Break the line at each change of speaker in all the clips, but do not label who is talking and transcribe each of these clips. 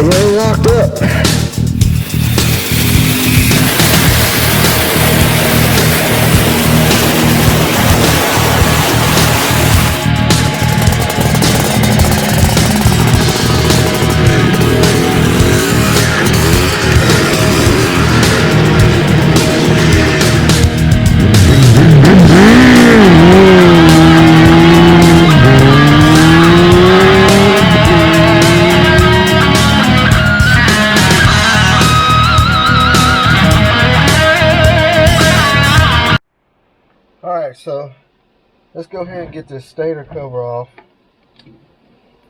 We're locked up. Alright, so let's go ahead and get this stator cover off.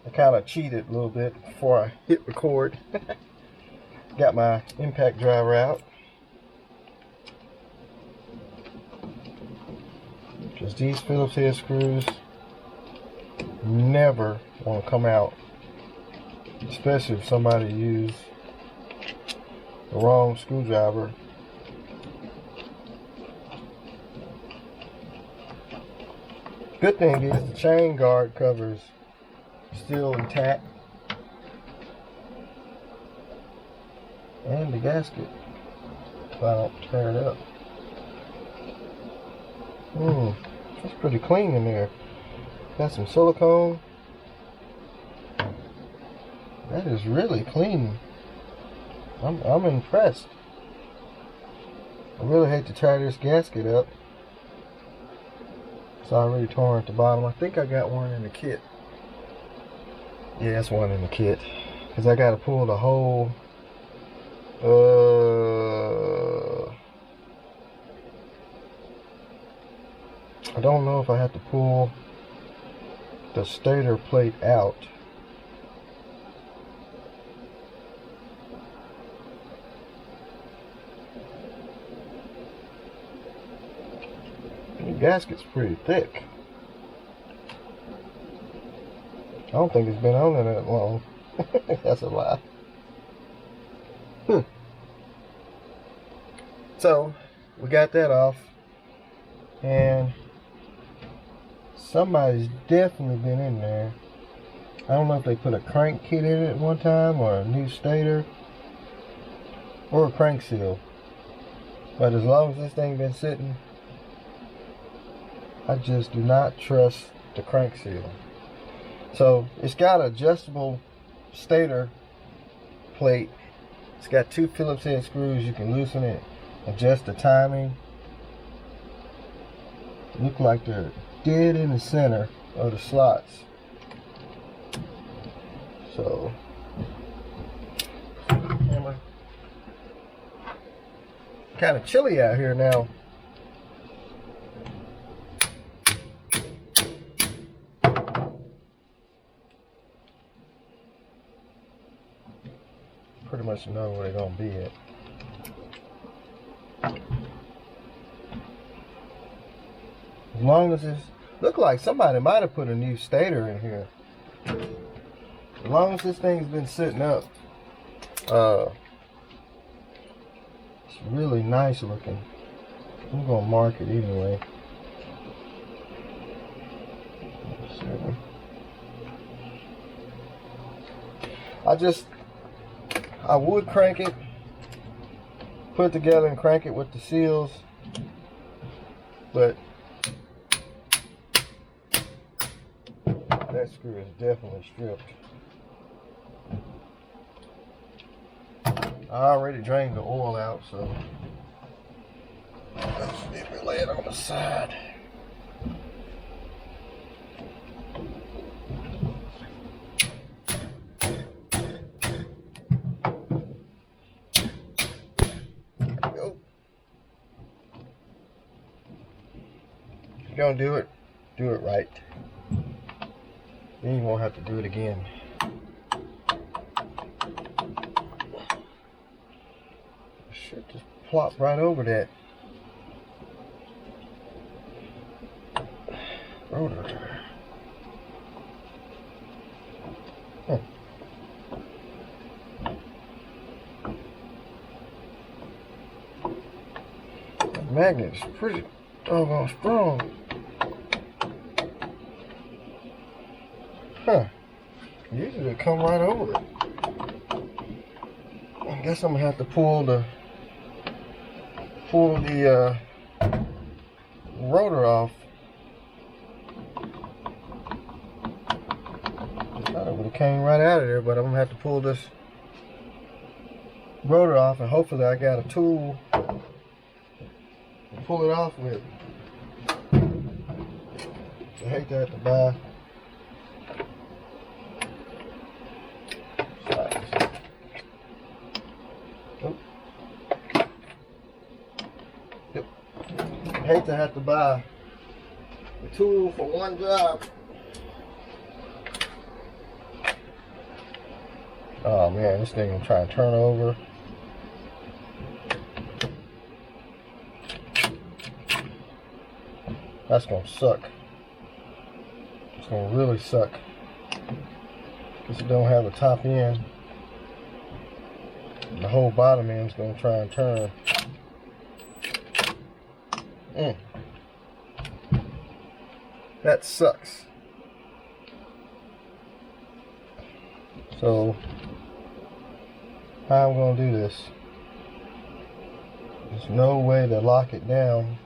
I kind of cheated a little bit before I hit record. Got my impact driver out. Because these Phillips head screws never want to come out. Especially if somebody used the wrong screwdriver. Good thing is the chain guard cover's still intact, and the gasket, if I don't tear it up. It's pretty clean in there. Got some silicone. That is really clean. I'm impressed. I really hate to tear this gasket up. It's already torn at the bottom. I think I got one in the kit. Yeah, that's one in the kit. Because I got to pull the whole... I don't know if I have to pull the stator plate out. The gasket's pretty thick. I don't think it's been on there that long. That's a lie. So, we got that off. And somebody's definitely been in there. I don't know if they put a crank kit in it at one time, or a new stator, or a crank seal. But as long as this thing been sitting, I just do not trust the crank seal. So it's got an adjustable stator plate. It's got 2 Phillips head screws. You can loosen it, adjust the timing. Look like they're dead in the center of the slots. So hammer. Kind of chilly out here now. Pretty much know where they're gonna be at. As long as it's, look like somebody might have put a new stator in here. As long as this thing's been sitting up, it's really nice looking. I'm gonna mark it anyway. I would crank it, put it together and crank it with the seals, but that screw is definitely stripped. I already drained the oil out, so let me lay it on the side. If you're gonna do it right. Then you won't have to do it again. Should just plop right over that rotor. The magnet's pretty doggone strong. Usually they come right over it. I guess I'm gonna have to pull the rotor off. I thought it would have came right out of there, but I'm gonna have to pull this rotor off, and hopefully I got a tool to pull it off with. I hate to have to buy a tool for one job. Oh man, this thing will try and turn over. That's gonna suck. It's gonna really suck. Because it don't have a top end. The whole bottom end's gonna try and turn. That sucks. So, how I'm gonna do this? There's no way to lock it down.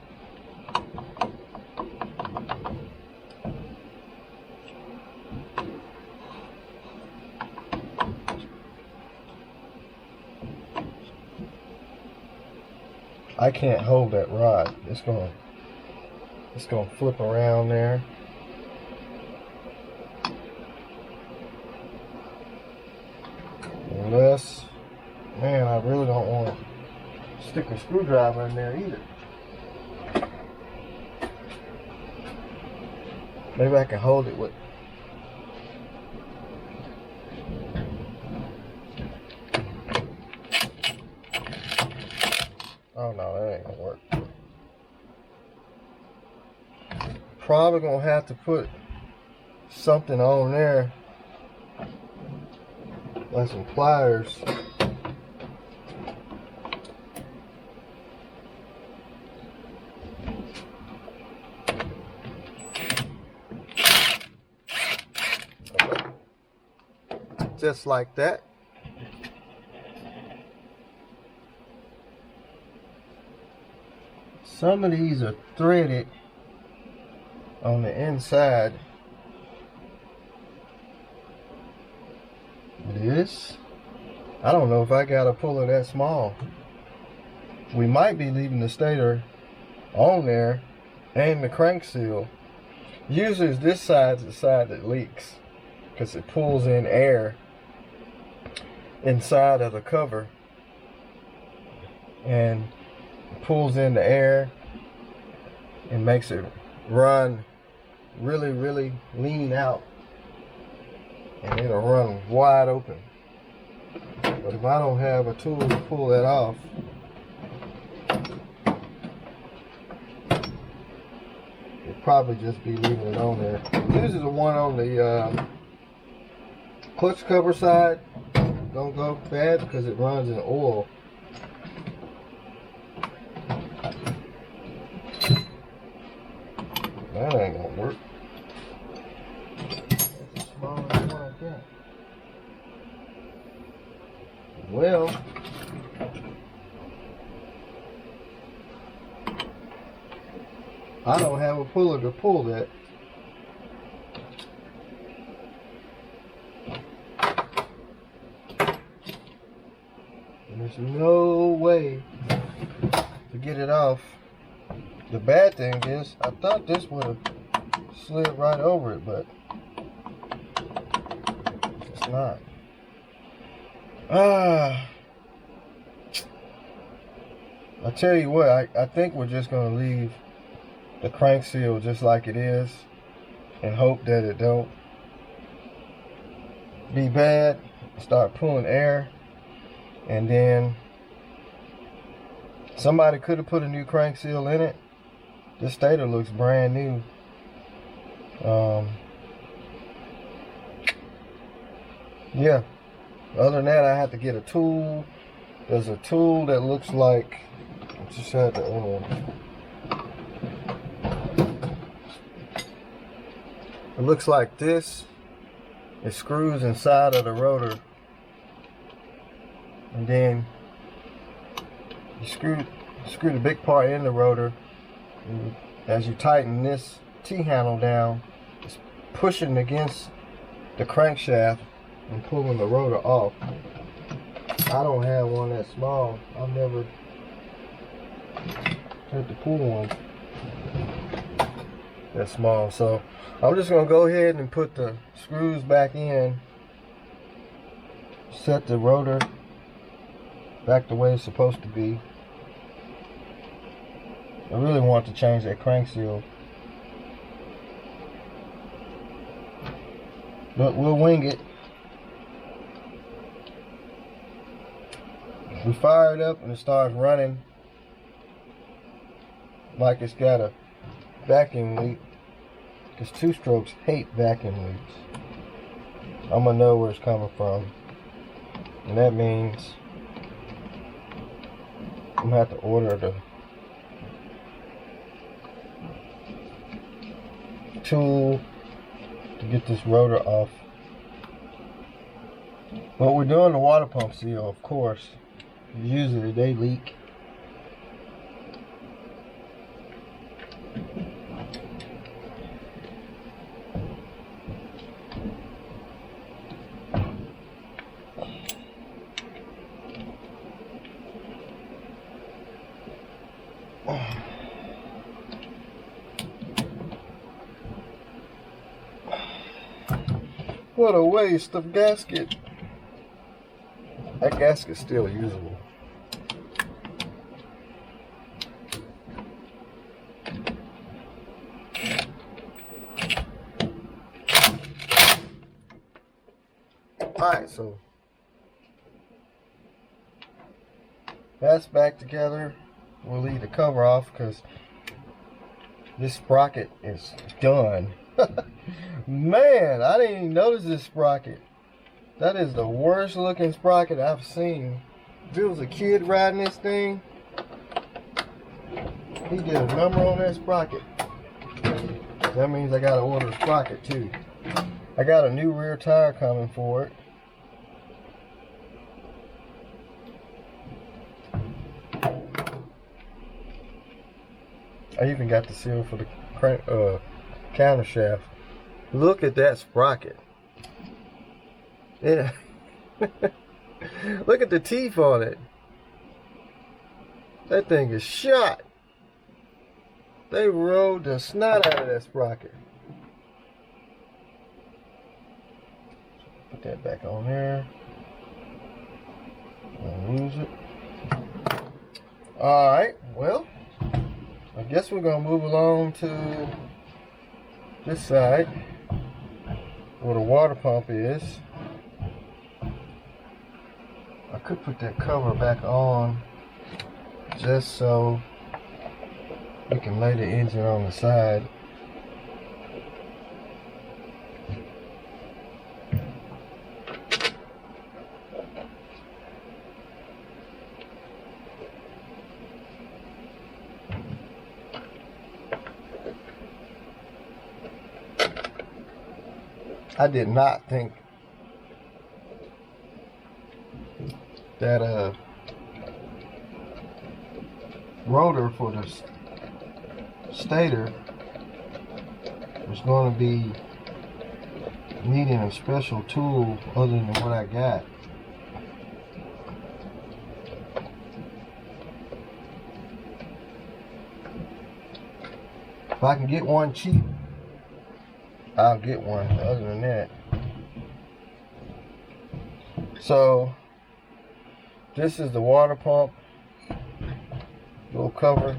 I can't hold that rod. It's gonna flip around there. Unless, man, I really don't want to stick a screwdriver in there either. Maybe I can hold it with. Oh no, that ain't gonna work. Probably gonna have to put something on there, like some pliers. Just like that. Some of these are threaded on the inside. This, I don't know if I got a puller that small. We might be leaving the stator on there and the crank seal. Usually this side's the side that leaks because it pulls in air inside of the cover and pulls in the air and makes it run really lean out, and it'll run wide open. But if I don't have a tool to pull that off, it'll probably just be leaving it on there. Usually the one on the clutch cover side don't go bad because it runs in oil. That ain't gonna work. That's the smallest one I got. Well, I don't have a puller to pull that. And there's no way to get it off. The bad thing is, I thought this would have slid right over it, but it's not. I tell you what, I think we're just going to leave the crank seal just like it is and hope that it don't be bad. Start pulling air, and then somebody could have put a new crank seal in it. This stator looks brand new. Yeah. Other than that, I have to get a tool. There's a tool that looks like, I just had to, it looks like this. It screws inside of the rotor. and then you screw the big part in the rotor. And as you tighten this T-handle down, it's pushing against the crankshaft and pulling the rotor off. I don't have one that small. I've never had to pull one that small. So I'm just going to go ahead and put the screws back in, set the rotor back the way it's supposed to be. I really want to change that crank seal, but we'll wing it. We fire it up and it starts running like it's got a vacuum leak, because two-strokes hate vacuum leaks. I'm gonna know where it's coming from, and that means I'm gonna have to order the tool to get this rotor off. But we're doing the water pump seal, of course. Usually they leak. What a waste of gasket. That gasket's still usable. Alright, so that's back together. We'll leave the cover off because this sprocket is done. Man, I didn't even notice this sprocket. That is the worst looking sprocket I've seen. If it was a kid riding this thing, he did a number on that sprocket. That means I gotta order a sprocket too. I got a new rear tire coming for it. I even got the seal for the counter shaft. Look at that sprocket. Yeah. Look at the teeth on it. That thing is shot. They rolled the snot out of that sprocket. Put that back on there. Don't lose it. Alright, well, I guess we're going to move along to this side where the water pump is. I could put that cover back on just so we can lay the engine on the side. I did not think that rotor for the stator was going to be needing a special tool other than what I got. If I can get one cheap, I'll get one. Other than that, so this is the water pump little cover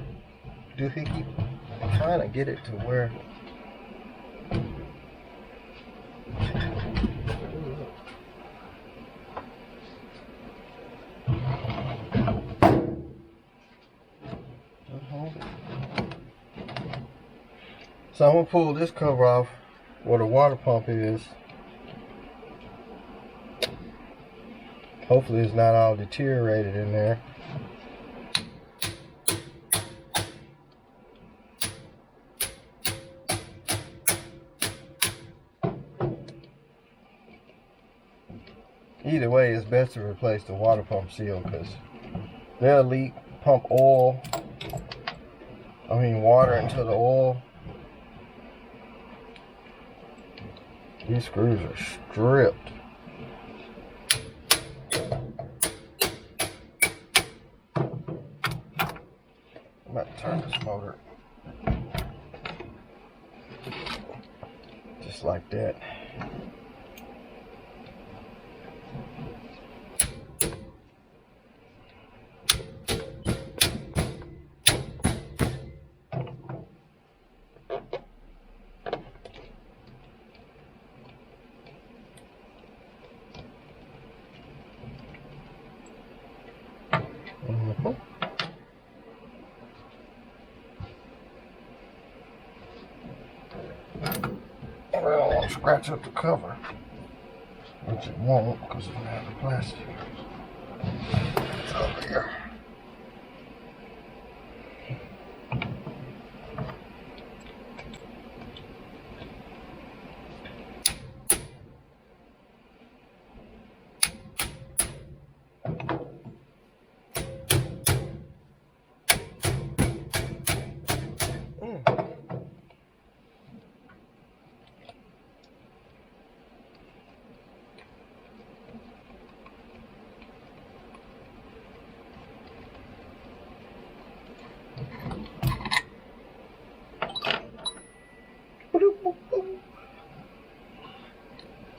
doohickey. I'm trying to get it to where so I'm gonna pull this cover off where the water pump is. Hopefully it's not all deteriorated in there. either way, it's best to replace the water pump seal because they'll leak, pump water into the oil. These screws are stripped. I'm about to turn this motor just like that. Well, I'll scratch up the cover, which it won't because it has the plastic. It's over here.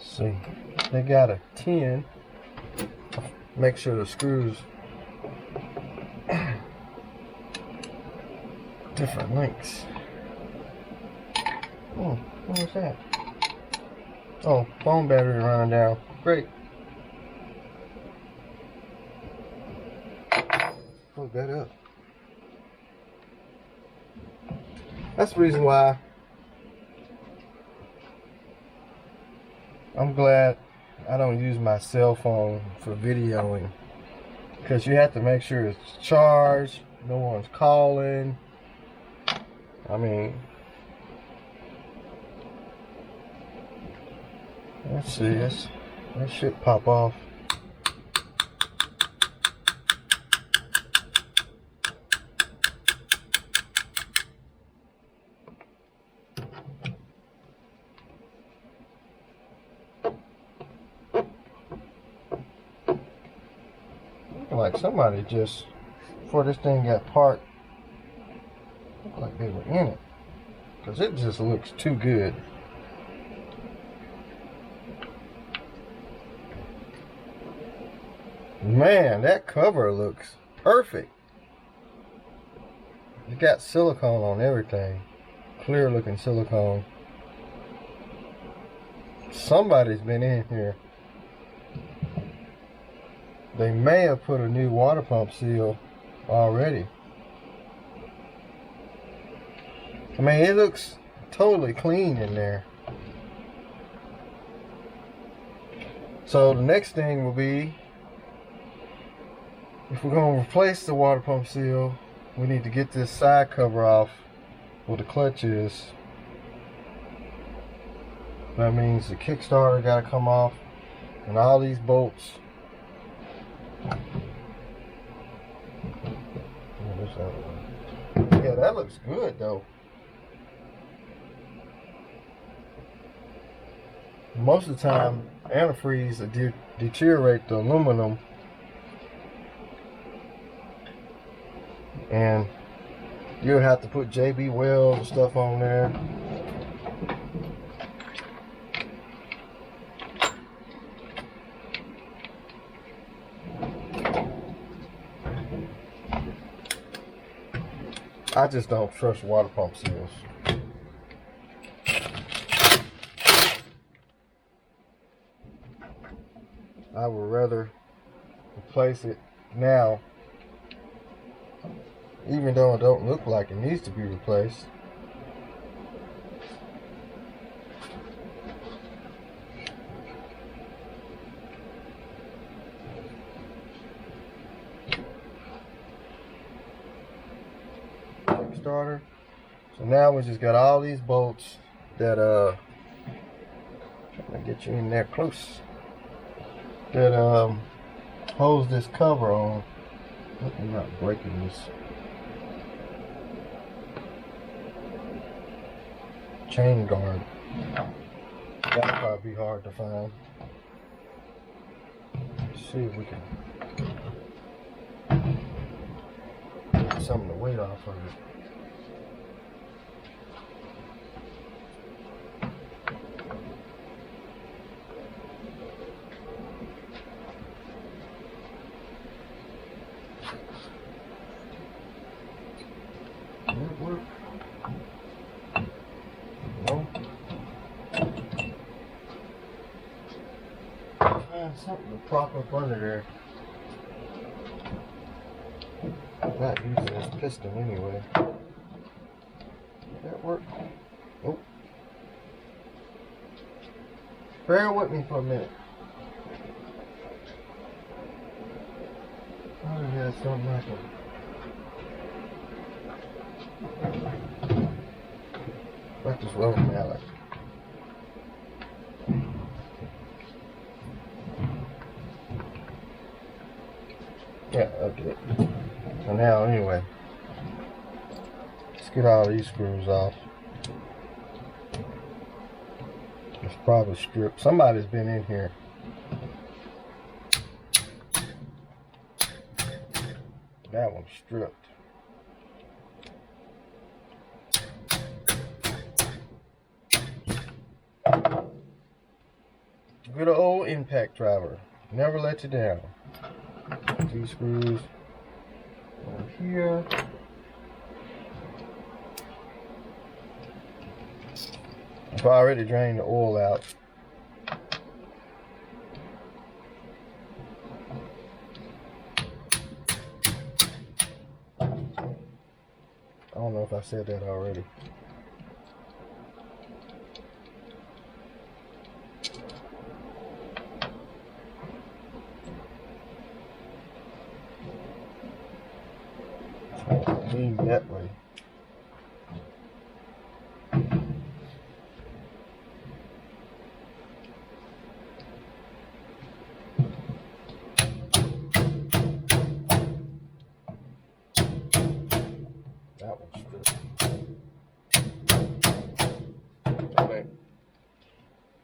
See, they got a 10. Make sure the screws different lengths. Oh, what was that? Oh, phone battery running down. Great. Plug that up. That's the reason why I'm glad I don't use my cell phone for videoing, because you have to make sure it's charged, no one's calling. I mean, let's see, that should pop off. Like somebody just, before this thing got parked, looked like they were in it, because it just looks too good. Man, that cover looks perfect. It got silicone on everything, clear looking silicone. Somebody's been in here. They may have put a new water pump seal already. I mean, it looks totally clean in there. So the next thing will be, if we're going to replace the water pump seal, we need to get this side cover off where the clutch is. That means the kickstarter got to come off, and all these bolts. Yeah, that looks good though. Most of the time, antifreeze will deteriorate the aluminum, and you'll have to put JB welds and stuff on there. I just don't trust water pump seals. I would rather replace it now, even though it don't look like it needs to be replaced. Kickstarter. So now we just got all these bolts that trying to get you in there close. that holds this cover on. I'm not breaking this chain guard. That'll probably be hard to find. Let's see if we can get some of the weight off of it. Work. No. Find something to prop up under there. I'm not using this piston anyway. Did that work? Nope. Bear with me for a minute. Oh yeah, something like that. Like this rubber mallet. Yeah, okay. So now, anyway, let's get all these screws off. It's probably stripped. Somebody's been in here. That one's stripped. Good old impact driver. Never let you down. These screws over here. I've already drained the oil out. I don't know if I said that already. Lean that way. That one's good. Okay.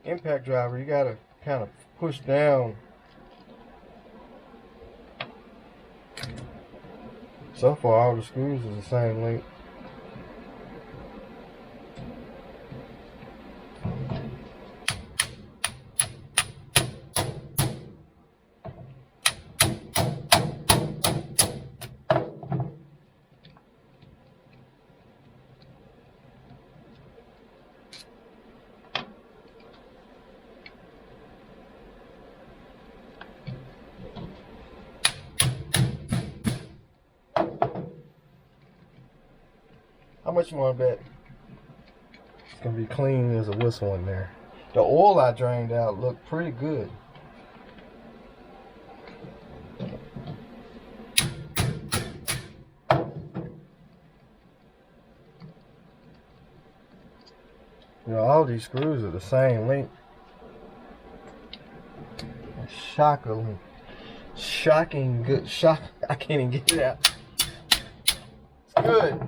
Impact driver, you gotta kind of push down. So far, all the screws is the same length. How much you want to bet it's gonna be clean as a whistle in there? The oil I drained out looked pretty good. You know, all these screws are the same length. Shocking good. I can't even get it out. It's good.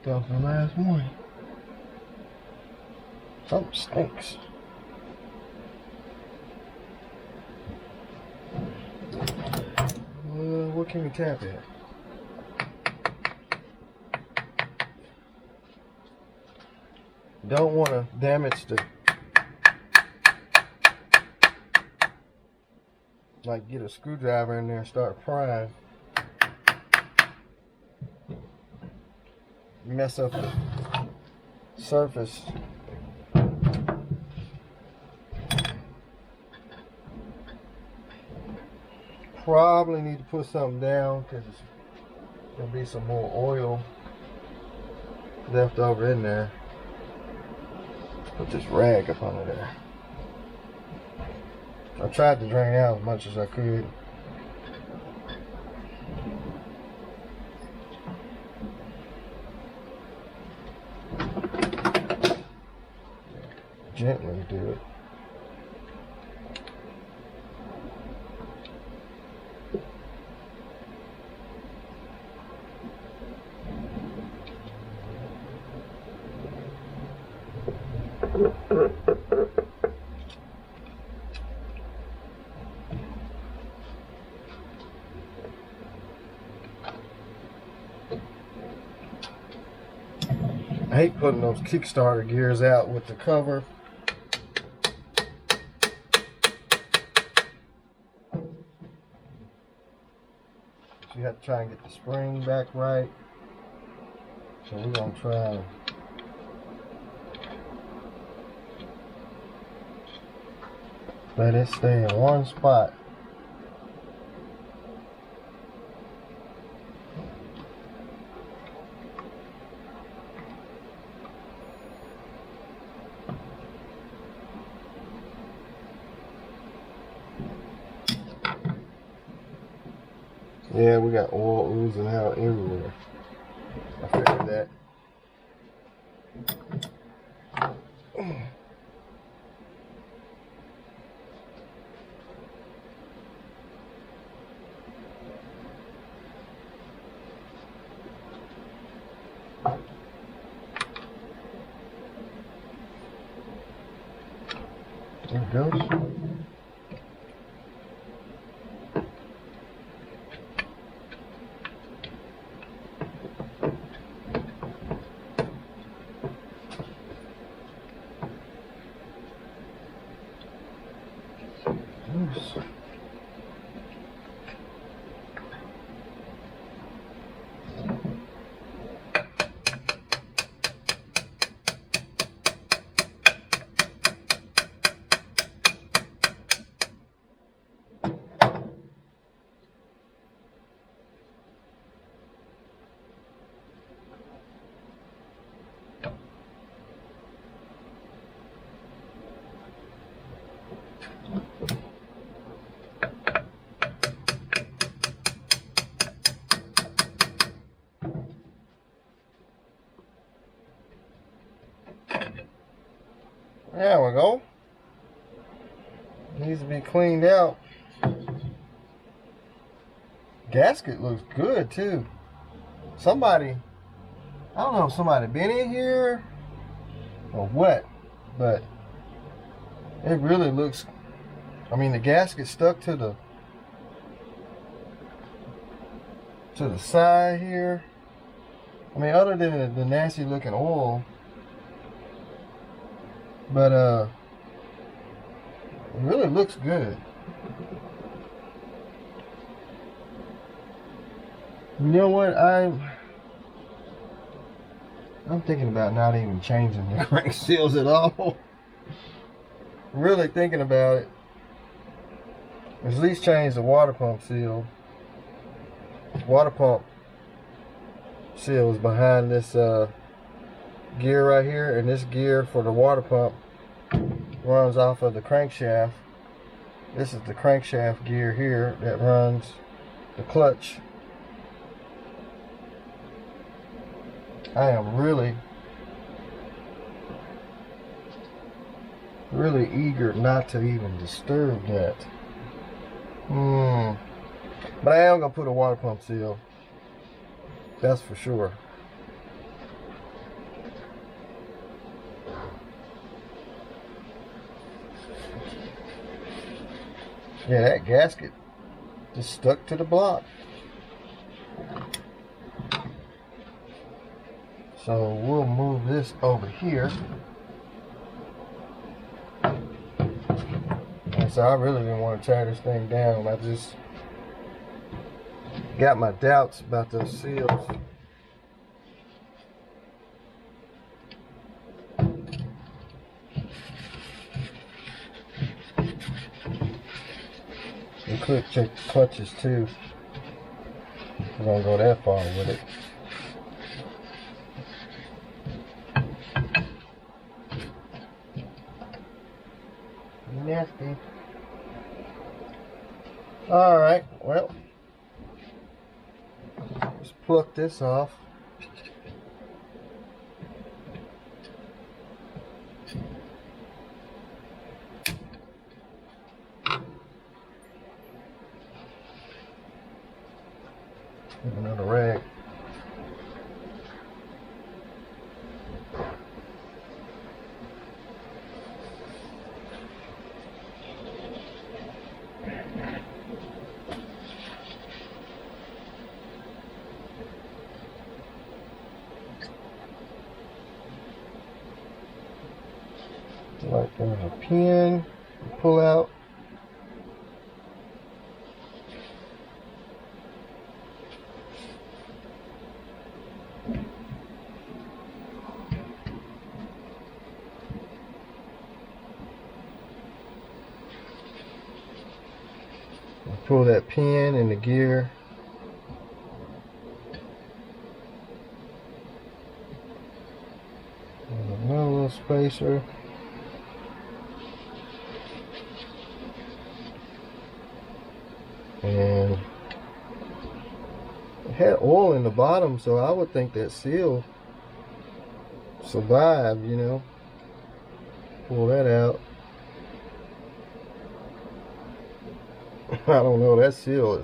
That was the last one. Something stinks. What can we tap at? Don't want to damage the, like get a screwdriver in there and start prying. Mess up the surface. Probably need to put something down because there's gonna be some more oil left over in there. Put this rag up under there. I tried to drain out as much as I could. Gently do it. I hate putting those Kickstarter gears out with the cover. So you have to try and get the spring back right. So we're going to try and let it stay in one spot. Yeah, we got oil oozing out everywhere. I figured that. There it goes. Oops. There we go. Needs to be cleaned out. Gasket looks good too. Somebody, I don't know if somebody been in here or what, but it really looks, I mean the gasket stuck to the side here. I mean other than the nasty looking oil, but it really looks good. You know what, I'm thinking about not even changing the crank seals at all. Really thinking about it. At least change the water pump seal. Water pump seal is behind this gear right here, and this gear for the water pump runs off of the crankshaft. This is the crankshaft gear here that runs the clutch. I am really eager not to even disturb that. But I am gonna put a water pump seal. That's for sure. Yeah, that gasket just stuck to the block. So we'll move this over here. And so I really didn't want to tear this thing down. I just got my doubts about those seals. You could check the clutches too. We're gonna go that far with it. Nasty. All right, well, let's pluck this off. Another rag. Like there's a pin you pull out. Pull that pin in the gear. And another little spacer. And it had oil in the bottom, so I would think that seal survived, you know. Pull that out. I don't know, that seal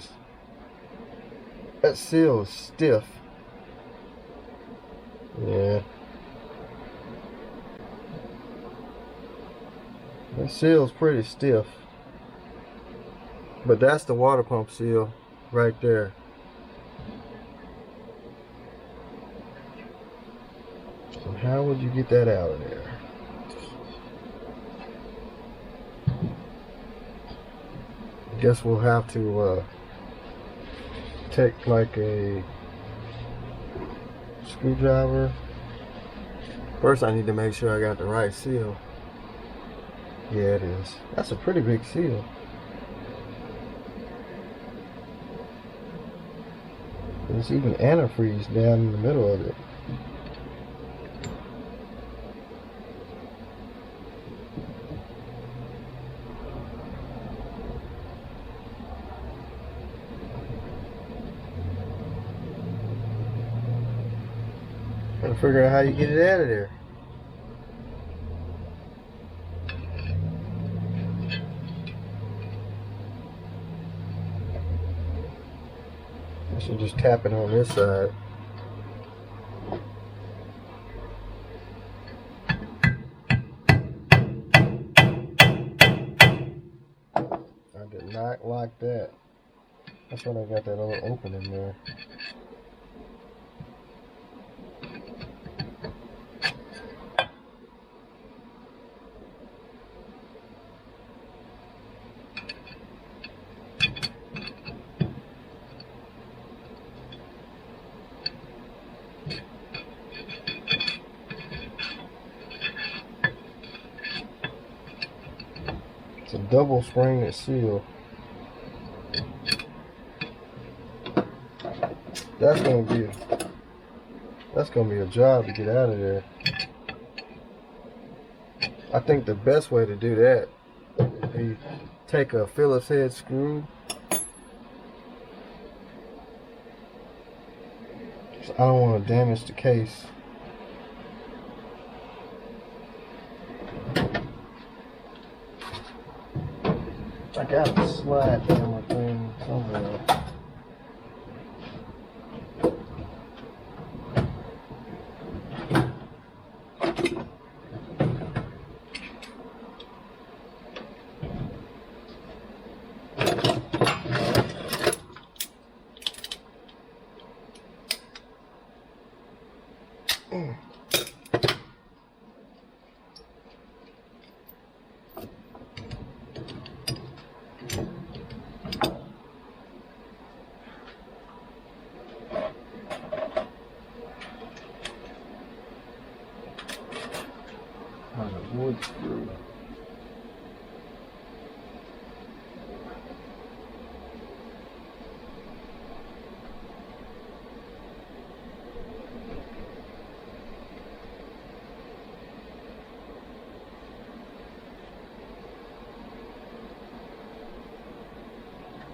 is stiff. Yeah. That seal's pretty stiff. But that's the water pump seal right there. So how would you get that out of there? I guess we'll have to take like a screwdriver. First I need to make sure I got the right seal. Yeah, it is. That's a pretty big seal. There's even antifreeze down in the middle of it. Gotta figure out how you get it out of there. I should just tap it on this side. I did not like that. That's when I got that little opening there. It's a double spring seal. That's gonna be a job to get out of there. I think the best way to do that is you take a Phillips head screw. I don't want to damage the case. I got a slide hammer thing somewhere.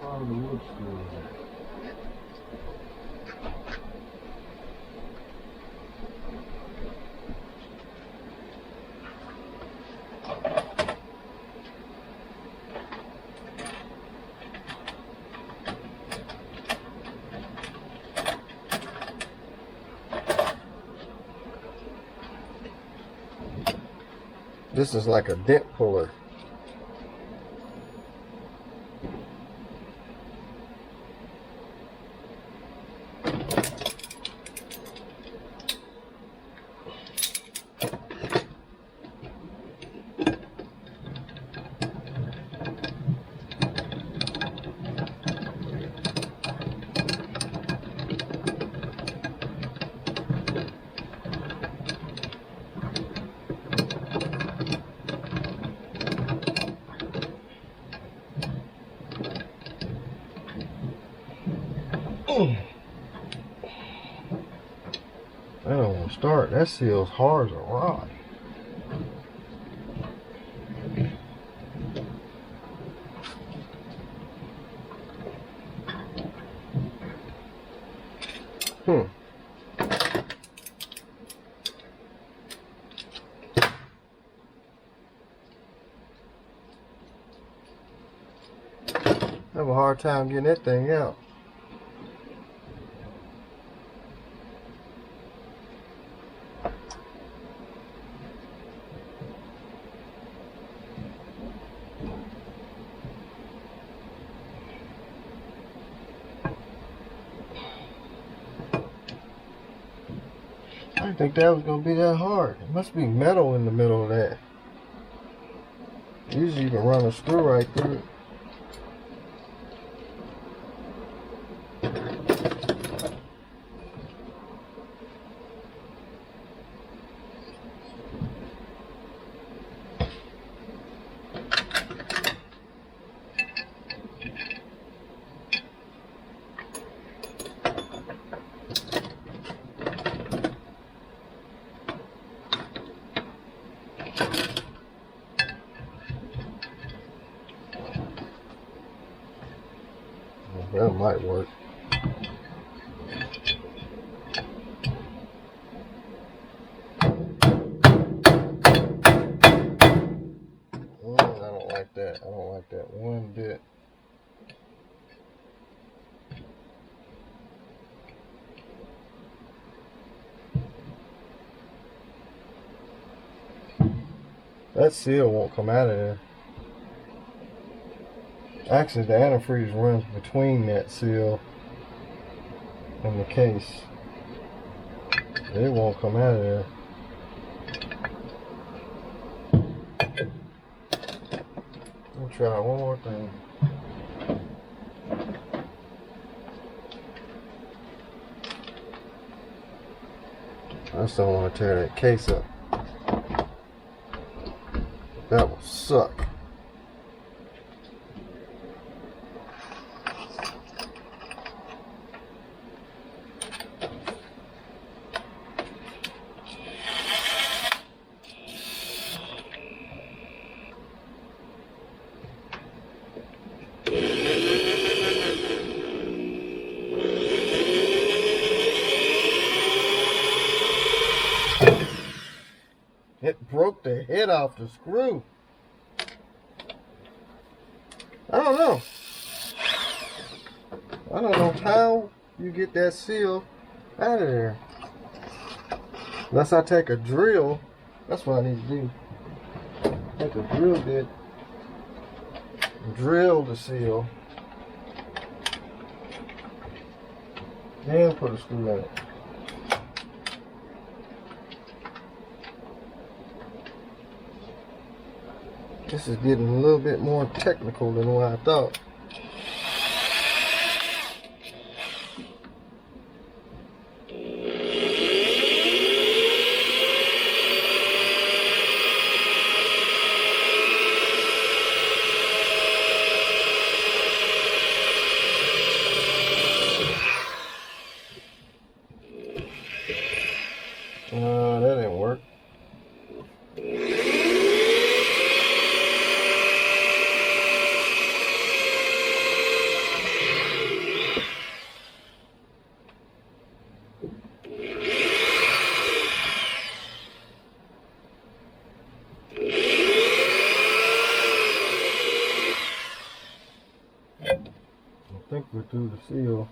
all the wood screws at? This is like a dent puller. That don't want to start. That seal's hard as a rock. I have a hard time getting that thing out. I didn't think that was going to be that hard. It must be metal in the middle of that. Usually you can run a screw right through it. That might work. I don't like that. I don't like that one bit. That seal won't come out of there. Actually, the antifreeze runs between that seal and the case. It won't come out of there. We'll try one more thing. I just don't want to tear that case up. That will suck. It broke the head off the screw. I don't know. I don't know how you get that seal out of there. Unless I take a drill. That's what I need to do. Take a drill bit. Drill the seal. Then put a screw in it. This is getting a little bit more technical than what I thought. That didn't work. think we're through the seal.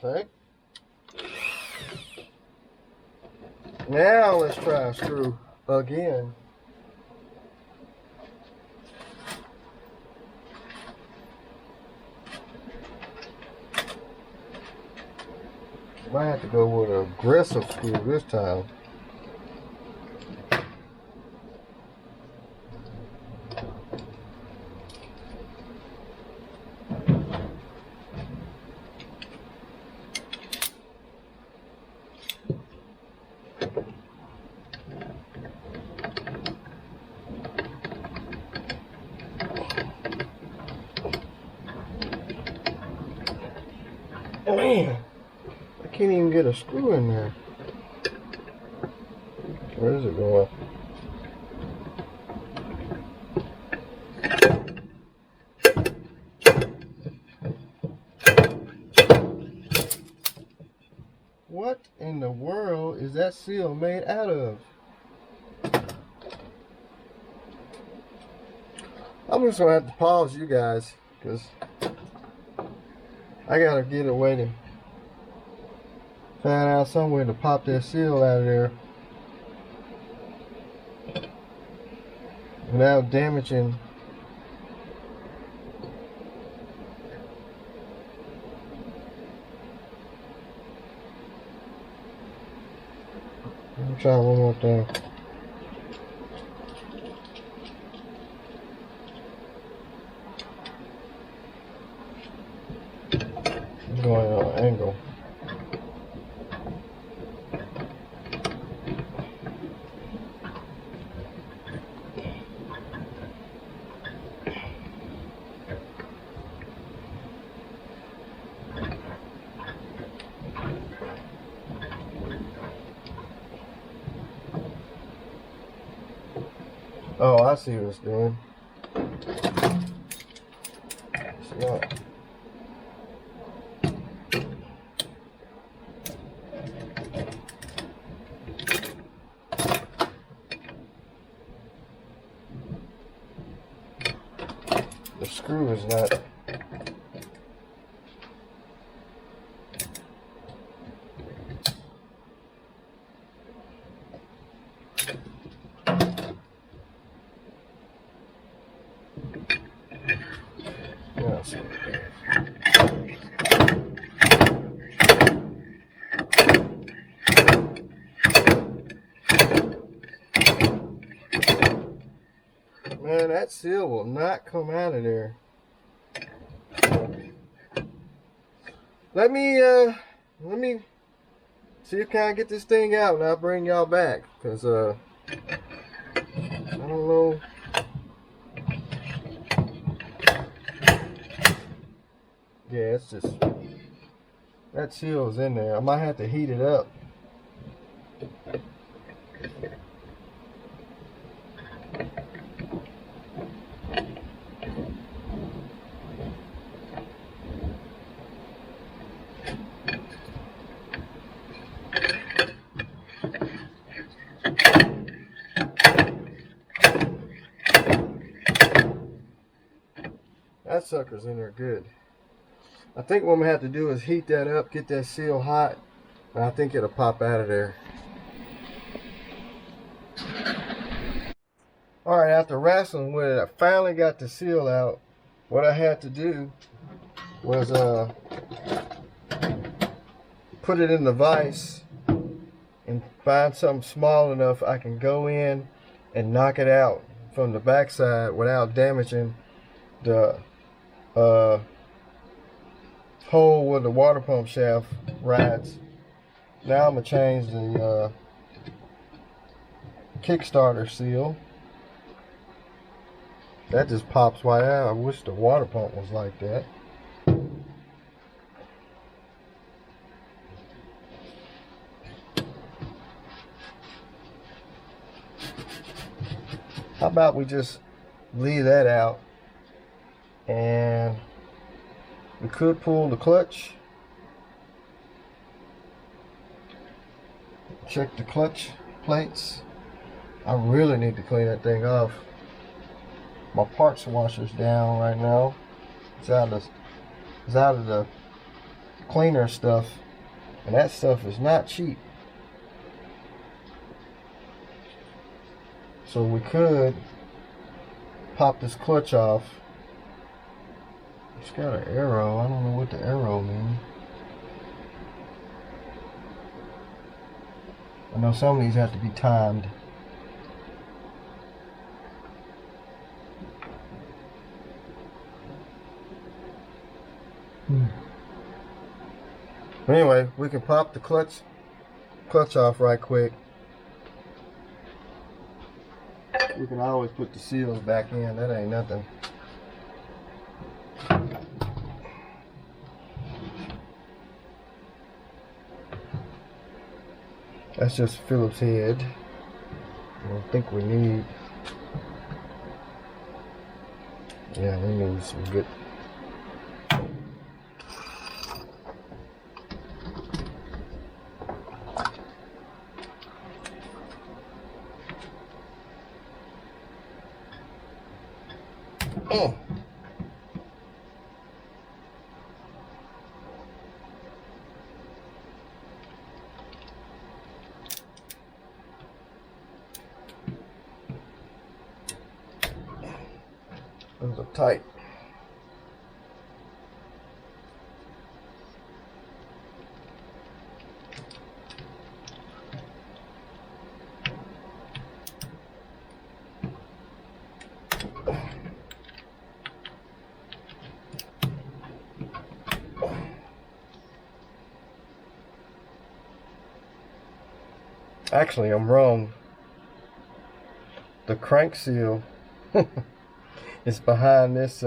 Okay. Now let's try a screw again. Might have to go with an aggressive screw this time. Man, I can't even get a screw in there. Where is it going? What in the world is that seal made out of? I'm just gonna have to pause you guys because I gotta get a way to find out some way to pop that seal out of there without damaging Let me try one more thing. I'm going on an angle. Oh, I see what it's doing. It's not. The screw is not. Yes. Man, that seal will not come out of there. Let me see if I can get this thing out and I'll bring y'all back. Cause I don't know. Yeah, it's just that seal is in there. I might have to heat it up. That sucker's in there good. I think what I'm gonna have to do is heat that up, get that seal hot, and I think it'll pop out of there. Alright, after wrestling with it, I finally got the seal out. What I had to do was put it in the vise and find something small enough I can go in and knock it out from the backside without damaging the hole where the water pump shaft rides. Now I'm going to change the Kickstarter seal. That just pops right out. I wish the water pump was like that. How about we just leave that out, and we could pull the clutch, check the clutch plates, I really need to clean that thing off. My parts washer's down right now. It's out of the cleaner stuff, and that stuff is not cheap. So we could pop this clutch off. It's got an arrow. I don't know what the arrow means. I know some of these have to be timed. Anyway, we can pop the clutch off right quick. We can always put the seals back in. That ain't nothing. That's just Phillips head. I don't think we need. Yeah, we need some good. Oh. Those are tight. Actually, I'm wrong. The crank seal is behind this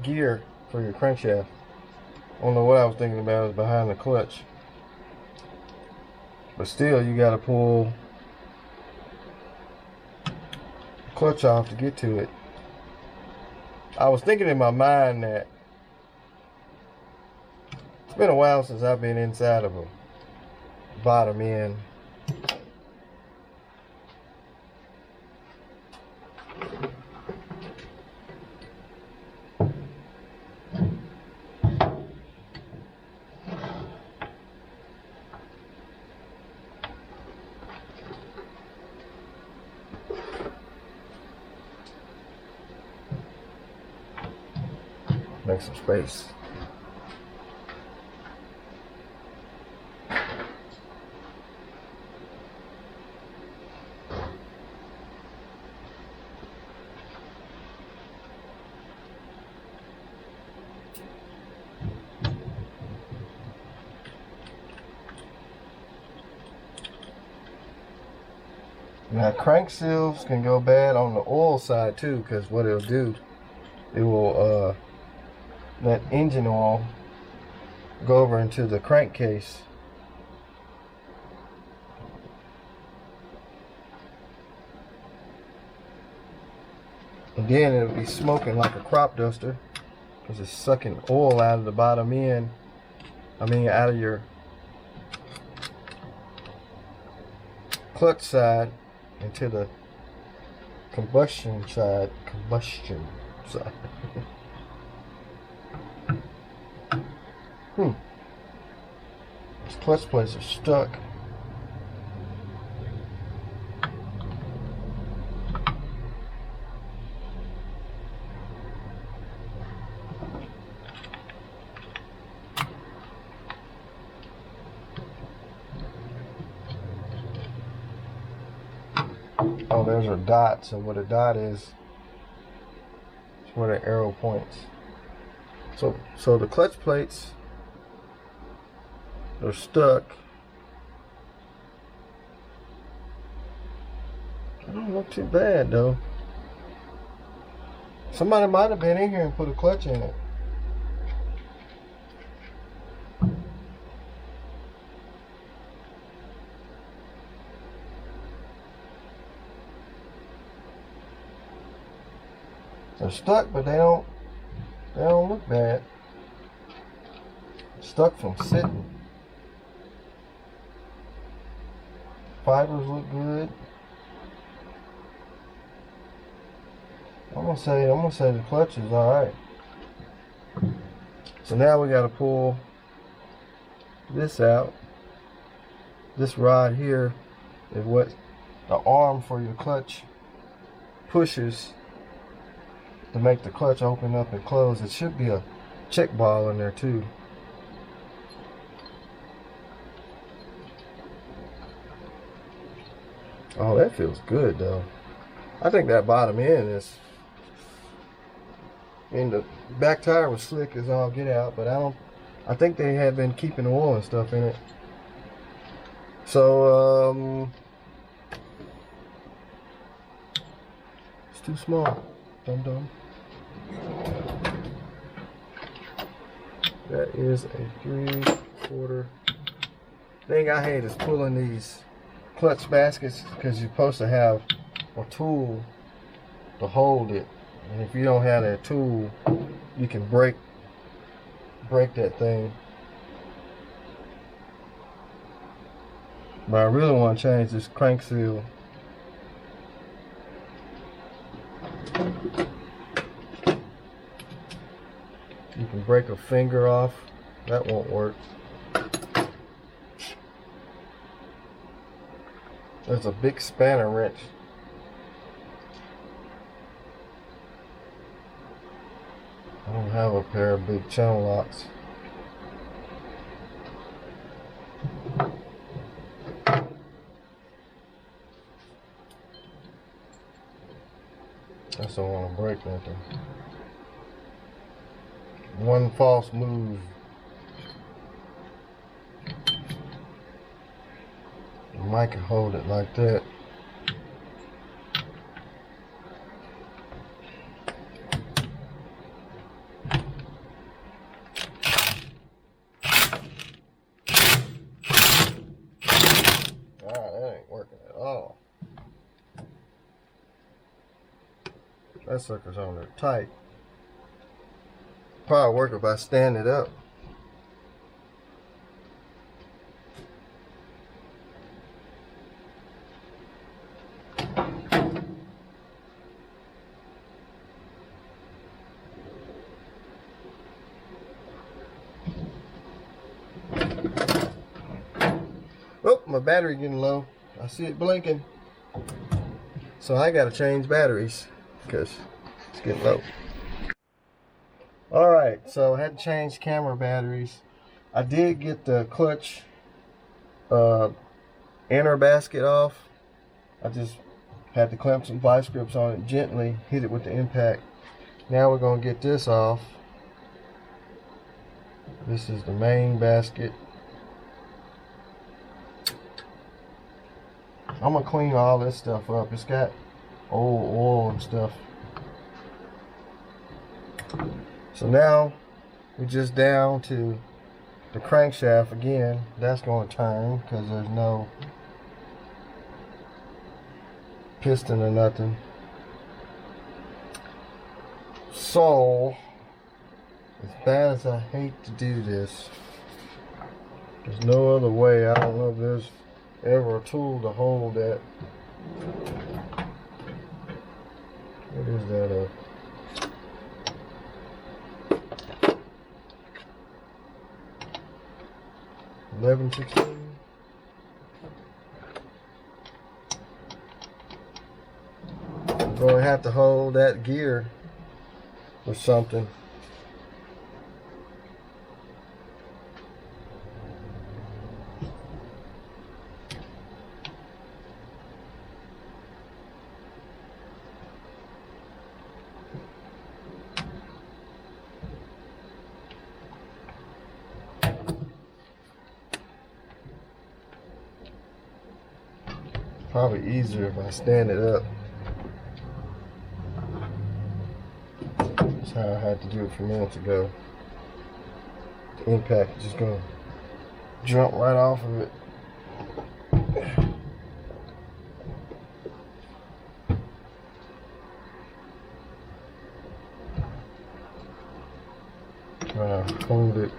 gear for your crankshaft. I don't know what I was thinking about. Is behind the clutch. But still, you got to pull the clutch off to get to it. I was thinking in my mind that it's been a while since I've been inside of a bottom end. Make some space. Now crank seals can go bad on the oil side too, because what it'll do, it will let engine oil go over into the crankcase. And then it'll be smoking like a crop duster because it's sucking oil out of the bottom end. I mean out of your clutch side into the combustion side. These clutch plates are stuck. Oh, there's a dot. So what a dot is where the arrow points. So the clutch plates are stuck. It don't look too bad though. Somebody might have been in here and put a clutch in it. They're stuck, but they don't look bad. Stuck from sitting. Fibers look good. I'm gonna say the clutch is alright. So now we gotta pull this out. This rod here is what the arm for your clutch pushes to make the clutch open up and close. It should be a check ball in there too. Oh, that feels good though. I think that bottom end is, I mean, the back tire was slick as all get out, but I think they had been keeping oil and stuff in it. So it's too small. Dum dum. That is a 3/4. Thing I hate is pulling these clutch baskets because you're supposed to have a tool to hold it, and if you don't have that tool, you can break that thing. But I really want to change this crank seal. You can break a finger off. That won't work. There's a big spanner wrench. I don't have a pair of big channel locks. I just don't want to break nothing. One false move. The mic can hold it like that. That ain't working at all. That sucker's on there tight. Probably work if I stand it up. Oh, my battery getting low. I see it blinking. So I gotta change batteries because it's getting low. Alright, so I had to change camera batteries. I did get the clutch inner basket off. I just had to clamp some vice grips on it, gently hit it with the impact. Now we're going to get this off. This is the main basket. I'm going to clean all this stuff up. It's got old oil and stuff. So now we're just down to the crankshaft again. That's going to turn because there's no piston or nothing. So, as bad as I hate to do this, there's no other way. I don't know if there's ever a tool to hold that. What is that? 11/16. I'm going to have to hold that gear with something. Probably easier if I stand it up. That's how I had to do it a few minutes ago. The impact is just going to jump right off of it. Hold it.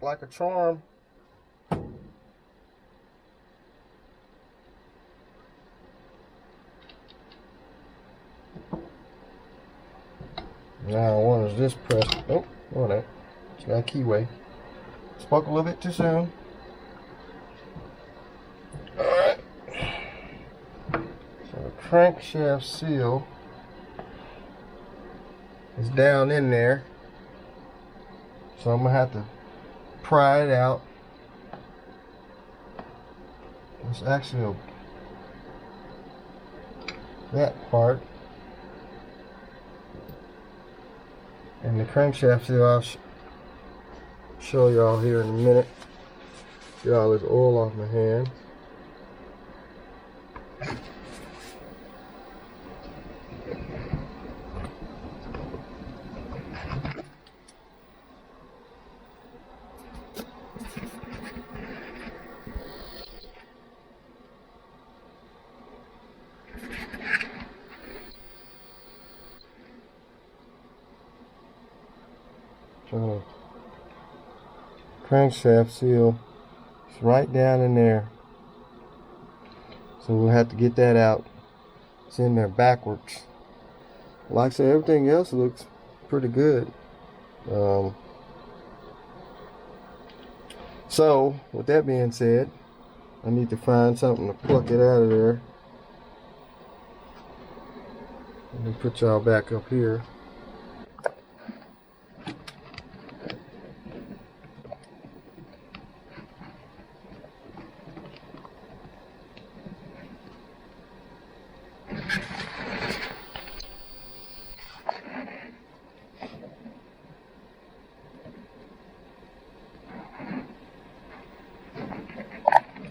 like a charm. Now one is this pressed. Oh, on that. It's got a keyway. Spoke a little bit too soon. Alright. So the crankshaft seal is down in there. So I'm gonna have to pry it out. It's actually that part. And the crankshaft seal, I'll show y'all here in a minute. Get all this oil off my hand. So the crankshaft seal is right down in there. So we'll have to get that out. It's in there backwards. Like I said, everything else looks pretty good. So with that being said, I need to find something to pluck it out of there. Let me put y'all back up here.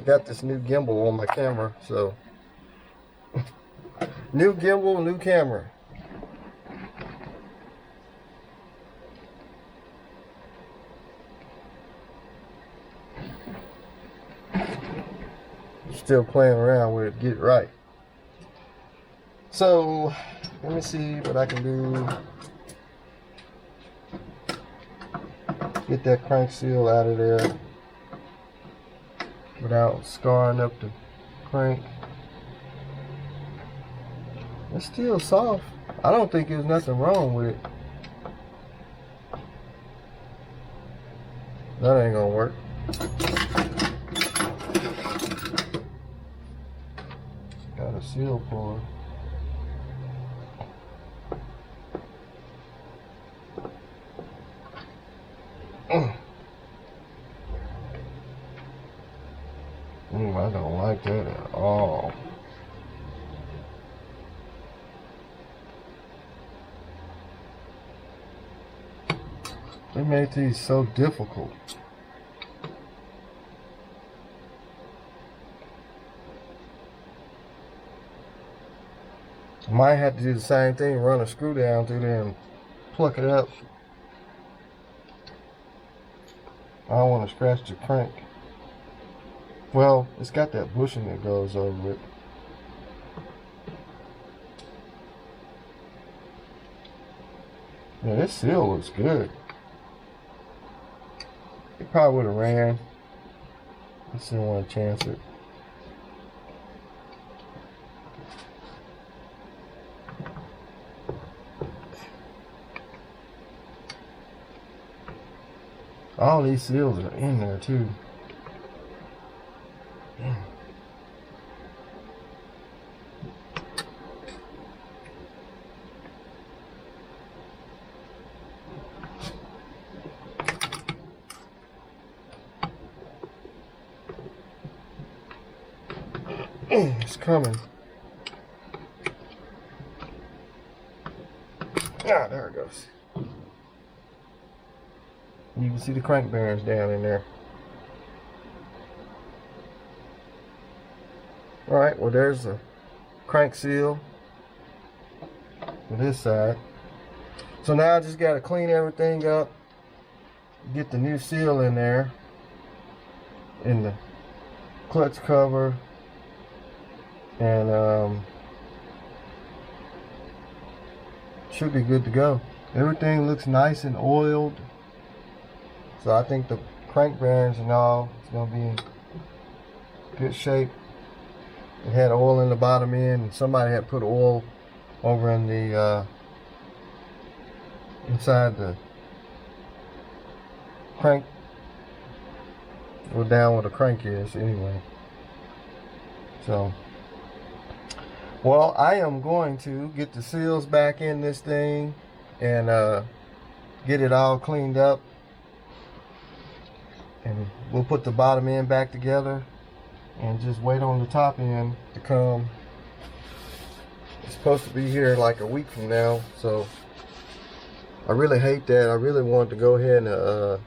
Got this new gimbal on my camera, so new gimbal, new camera. Still playing around with it, get it right. So let me see what I can do. Get that crank seal out of there without scarring up the crank. It's still soft. I don't think there's nothing wrong with it. That ain't gonna work. Got a seal for it. I don't like that at all. They made these so difficult. Might have to do the same thing, run a screw down through there and pluck it up. I don't want to scratch the crank. Well, it's got that bushing that goes over it. Yeah, this seal looks good. It probably would have ran. I just didn't want to chance it. All these seals are in there too. It's coming. Ah, there it goes. You can see the crank bearings down in there. Alright, well there's the crank seal for this side. So now I just got to clean everything up, get the new seal in there, in the clutch cover, and should be good to go. Everything looks nice and oiled, so I think the crank bearings and all. It's gonna be in good shape. It had oil in the bottom end, and somebody had put oil over in the inside the crank, or down where the crank is anyway. So, well, I am going to get the seals back in this thing and get it all cleaned up, and we'll put the bottom end back together and just wait on the top end to come. It's supposed to be here like a week from now, so I really hate that. I really wanted to go ahead and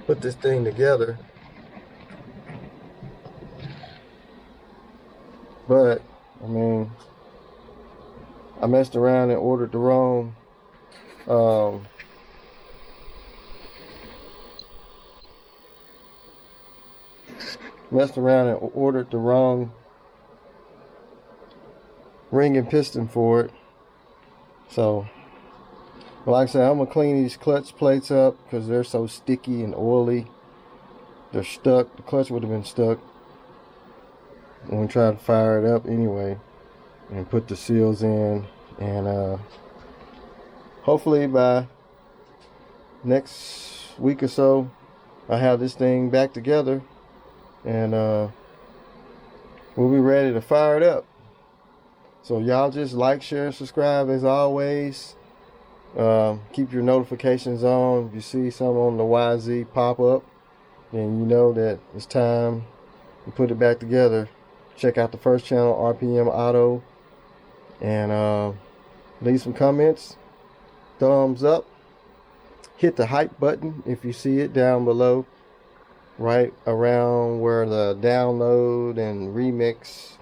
put this thing together, but I mean, I messed around and ordered the wrong ring and piston for it. So, like I said, I'm gonna clean these clutch plates up because they're so sticky and oily. They're stuck. The clutch would have been stuck when we tried to fire it up anyway, and put the seals in, and hopefully by next week or so I have this thing back together, and we'll be ready to fire it up. So y'all just like, share, and subscribe as always. Keep your notifications on. If you see something on the YZ pop up, then you know that it's time to put it back together. Check out the first channel, RPM Auto, and leave some comments, thumbs up, hit the hype button if you see it down below, right around where the download and remix,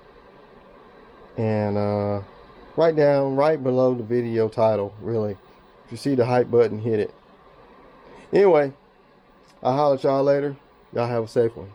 and right below the video title. Really, if you see the hype button, hit it. Anyway, I'll holler at y'all later. Y'all have a safe one.